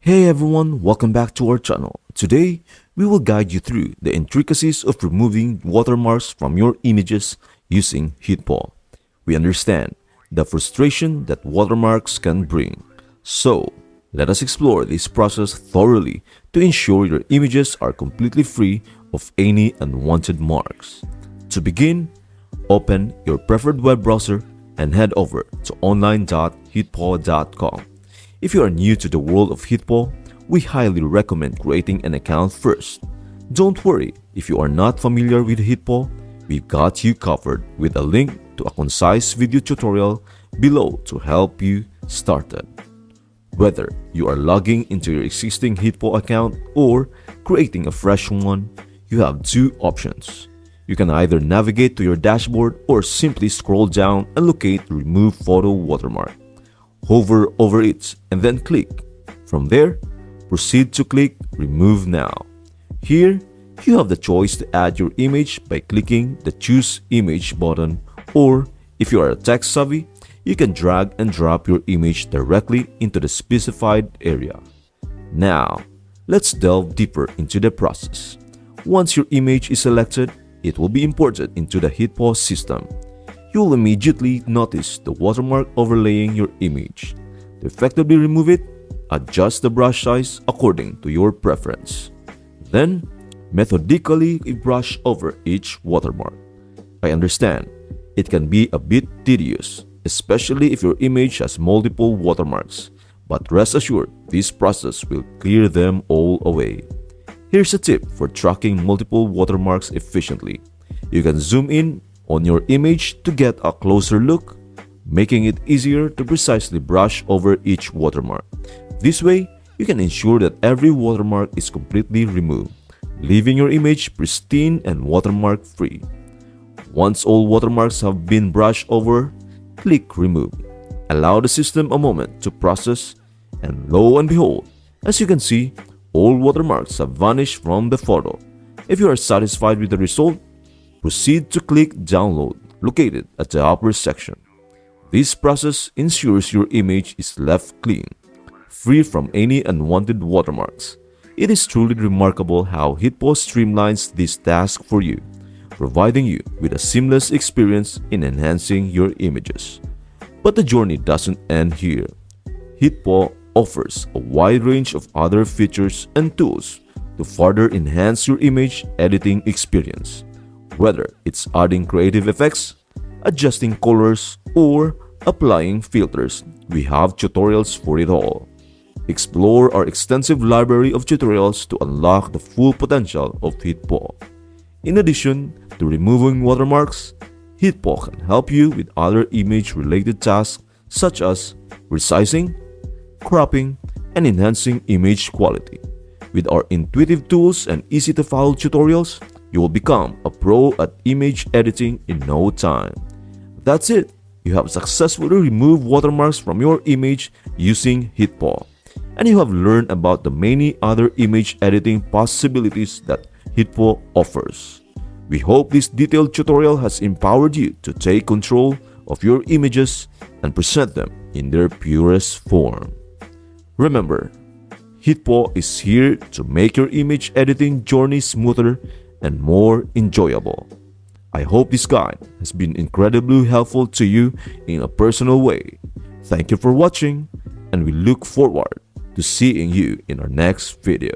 Hey everyone, welcome back to our channel. Today, we will guide you through the intricacies of removing watermarks from your images using HitPaw. We understand the frustration that watermarks can bring. So, let us explore this process thoroughly to ensure your images are completely free of any unwanted marks. To begin, open your preferred web browser and head over to online.hitpaw.com. If you are new to the world of HitPaw, we highly recommend creating an account first. Don't worry if you are not familiar with HitPaw, we've got you covered with a link to a concise video tutorial below to help you started. Whether you are logging into your existing HitPaw account or creating a fresh one, you have two options. You can either navigate to your dashboard or simply scroll down and locate Remove Photo Watermark. Hover over it and then click. From there, proceed to click Remove Now. Here, you have the choice to add your image by clicking the Choose Image button, or if you are tech savvy, you can drag and drop your image directly into the specified area. Now, let's delve deeper into the process. Once your image is selected, it will be imported into the HitPaw system. You will immediately notice the watermark overlaying your image. To effectively remove it, adjust the brush size according to your preference. Then, methodically brush over each watermark. I understand, it can be a bit tedious, especially if your image has multiple watermarks, but rest assured, this process will clear them all away. Here's a tip for tracking multiple watermarks efficiently. You can zoom in on your image to get a closer look, making it easier to precisely brush over each watermark. This way, you can ensure that every watermark is completely removed, leaving your image pristine and watermark-free. Once all watermarks have been brushed over, click Remove. Allow the system a moment to process, and lo and behold, as you can see, all watermarks have vanished from the photo. If you are satisfied with the result, proceed to click Download, located at the upper section. This process ensures your image is left clean, free from any unwanted watermarks. It is truly remarkable how HitPaw streamlines this task for you, providing you with a seamless experience in enhancing your images. But the journey doesn't end here. HitPaw offers a wide range of other features and tools to further enhance your image editing experience. Whether it's adding creative effects, adjusting colors, or applying filters, we have tutorials for it all. Explore our extensive library of tutorials to unlock the full potential of HitPaw. In addition to removing watermarks, HitPaw can help you with other image-related tasks such as resizing, cropping, and enhancing image quality. With our intuitive tools and easy-to-follow tutorials, you will become a pro at image editing in no time. That's it! You have successfully removed watermarks from your image using HitPaw, and you have learned about the many other image editing possibilities that HitPaw offers. We hope this detailed tutorial has empowered you to take control of your images and present them in their purest form. Remember, HitPaw is here to make your image editing journey smoother and more enjoyable. I hope this guide has been incredibly helpful to you in a personal way. Thank you for watching, and we look forward to seeing you in our next video.